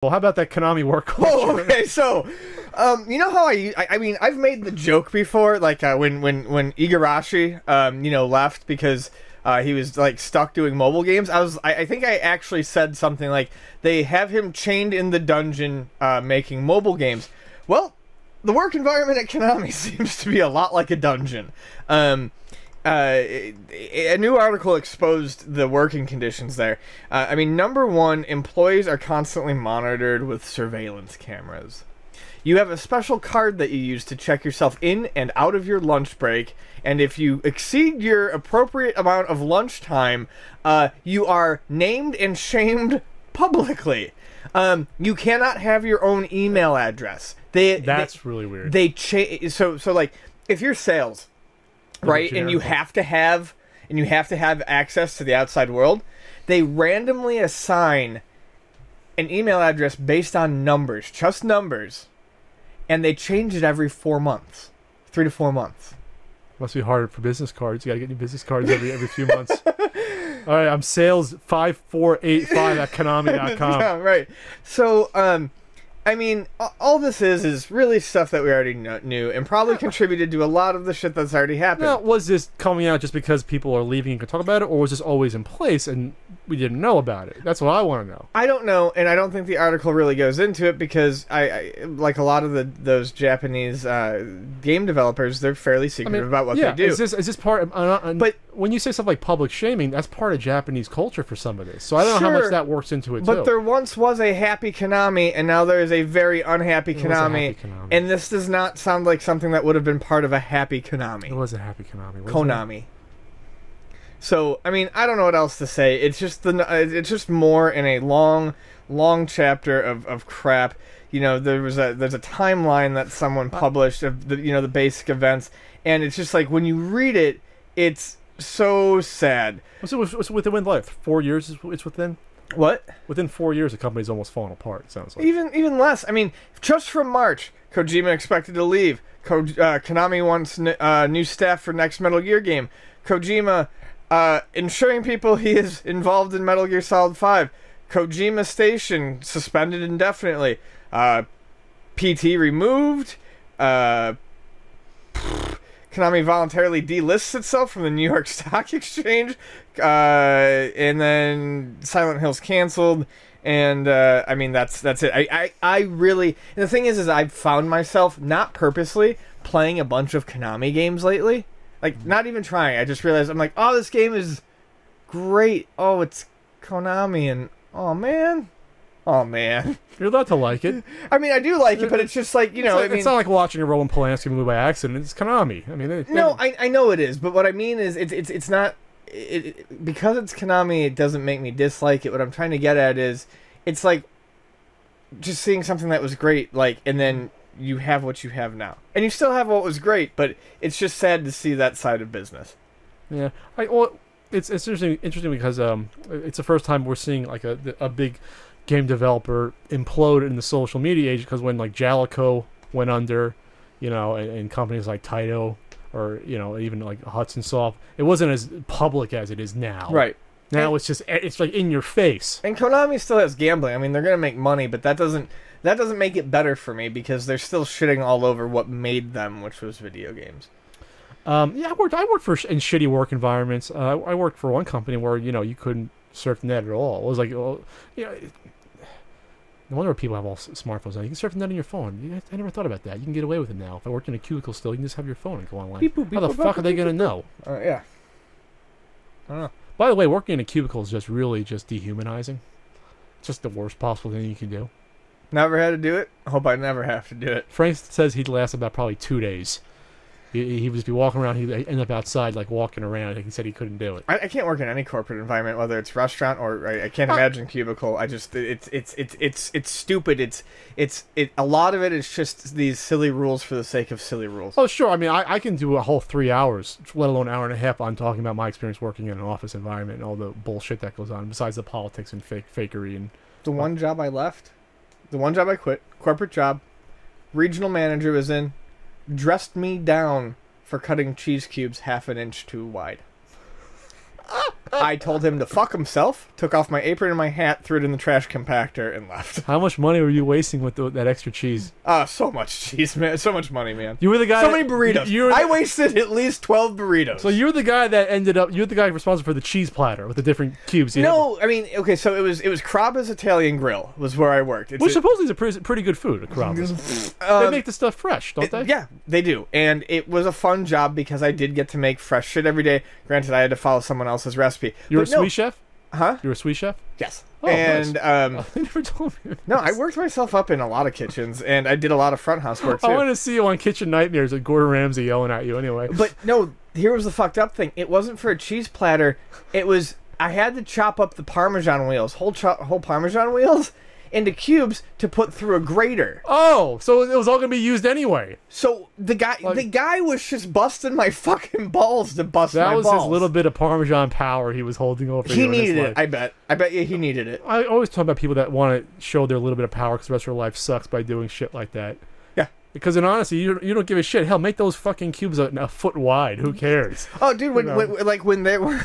Well, how about that Konami work culture? Oh, okay. So, you know how I mean, I've made the joke before, like when Igarashi, left because he was like stuck doing mobile games. I think I actually said something like they have him chained in the dungeon making mobile games. Well, the work environment at Konami seems to be a lot like a dungeon. A new article exposed the working conditions there. I mean, number one, employees are constantly monitored with surveillance cameras. You have a special card that you use to check yourself in and out of your lunch break, and if you exceed your appropriate amount of lunch time, you are named and shamed publicly. You cannot have your own email address. That's really weird. So like, if you're sales, right, and you have to have access to the outside world, they randomly assign an email address based on numbers, just numbers, and they change it every 4 months, 3 to 4 months. Must be harder for business cards. You gotta get new business cards every few months. All right, I'm sales 5485 at Konami.com. Yeah, right. So, I mean, all this is really stuff that we already knew and probably contributed to a lot of the shit that's already happened. Now, was this coming out just because people are leaving and can talk about it, or was this always in place and we didn't know about it? That's what I want to know. I don't know, and I don't think the article really goes into it because I like a lot of those Japanese game developers, they're fairly secretive about what they do. Is this part? But when you say stuff like public shaming, that's part of Japanese culture for some of this. So I don't know how much that works into it. But there once was a happy Konami, and now there is a very unhappy Konami, and this does not sound like something that would have been part of a happy Konami. It was a happy Konami. Konami. So, I mean, I don't know what else to say. It's just more in a long chapter of crap. You know, there's a timeline that someone published of the basic events, and it's just like when you read it, it's so sad. So within like 4 years, it's within. What? Within 4 years, the company's almost fallen apart, it sounds like. Even less. I mean, just from March, Kojima expected to leave. Konami wants new staff for next Metal Gear game. Kojima ensuring people he is involved in Metal Gear Solid 5. Kojima Station suspended indefinitely. PT removed. Konami voluntarily delists itself from the New York Stock Exchange, and then Silent Hill's canceled, and I mean that's it. I really, and the thing is I've found myself not purposely playing a bunch of Konami games lately, like not even trying. I just realized I'm like, oh, this game is great. Oh, it's Konami, and oh man. You're allowed to like it. I mean, I do like it, but it's just like, it's not like watching a Roman Polanski movie by accident. It's Konami. I mean, I know it is, but what I mean is it's not because it's Konami. It doesn't make me dislike it. What I'm trying to get at is it's like just seeing something that was great, like, and then you have what you have now, and you still have what was great, but it's just sad to see that side of business. Yeah, it's interesting because it's the first time we're seeing like a big game developer implode in the social media age, because when like Jalico went under, and companies like Taito or even like Hudson Soft, it wasn't as public as it is now. Right. Now it's like in your face. And Konami still has gambling. I mean, they're gonna make money, but that doesn't make it better for me because they're still shitting all over what made them, which was video games. Yeah, I worked in shitty work environments. I worked for one company where you couldn't surf the net at all. It was like, no wonder people have all smartphones now. You can surf the net on your phone. I never thought about that. You can get away with it now. If I worked in a cubicle still, you can just have your phone and go online. Beep, boop, beep, how the fuck are they going to know? Yeah. I don't know. By the way, working in a cubicle is just dehumanizing. It's just the worst possible thing you can do. Never had to do it. I hope I never have to do it. Frank says he'd last about probably 2 days. He would just be walking around. He'd end up outside, like walking around. He said he couldn't do it. I can't work in any corporate environment, whether it's restaurant or I can't imagine cubicle. I just it's stupid. It's a lot of it is just these silly rules for the sake of silly rules. Oh sure, I mean I can do a whole 3 hours, let alone an hour and a half, on talking about my experience working in an office environment and all the bullshit that goes on. Besides the politics and fakery and the one job I left, the one job I quit, corporate job, regional manager was in. Dressed me down for cutting cheese cubes 1/2 inch too wide. I told him to fuck himself, took off my apron and my hat, threw it in the trash compactor, and left. How much money were you wasting with that extra cheese? So much cheese, man. So much money, man. You were the guy. So many burritos. I wasted at least 12 burritos. So you're the guy that ended up. You're the guy responsible for the cheese platter with the different cubes. No, I mean, okay. So it was Carrabba's Italian Grill was where I worked. Which supposedly is a pretty good food at Carrabba's. They make the stuff fresh, don't they? Yeah, they do. And it was a fun job because I did get to make fresh shit every day. Granted, I had to follow someone else's recipe. You're a sous chef? Huh? You're a sous chef? Yes. Oh, and nice. They never told me. No, I worked myself up in a lot of kitchens, and I did a lot of front house work too. I want to see you on Kitchen Nightmares with Gordon Ramsay yelling at you anyway. But no, here was the fucked up thing. It wasn't for a cheese platter. It was I had to chop up the Parmesan wheels, whole Parmesan wheels, into cubes to put through a grater. Oh, so it was all gonna be used anyway. So the guy was just busting my fucking balls to bust my balls. That was his little bit of Parmesan power he was holding over. He needed it. I bet you he needed it. I always talk about people that want to show their little bit of power because the rest of their life sucks by doing shit like that. Yeah. Because in honesty, you don't give a shit. Hell, make those fucking cubes a foot wide. Who cares? Oh, dude, when they were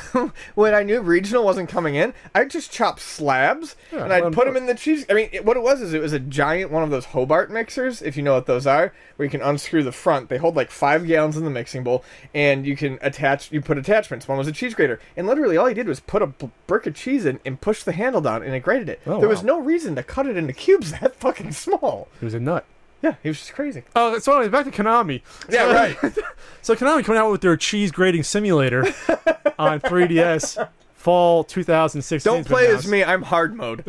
when I knew regional wasn't coming in, I'd just chop slabs and I'd put them in the cheese. I mean, what it was a giant one of those Hobart mixers, if you know what those are, where you can unscrew the front. They hold like 5 gallons in the mixing bowl, and you can put attachments. One was a cheese grater, and literally all you did was put a brick of cheese in and push the handle down, and it grated it. There was no reason to cut it into cubes that fucking small. It was a nut. Yeah, he was just crazy. Oh, so anyway, back to Konami. Yeah, right. So Konami coming out with their cheese grating simulator on 3DS, fall 2016. Don't play as me. I'm hard mode.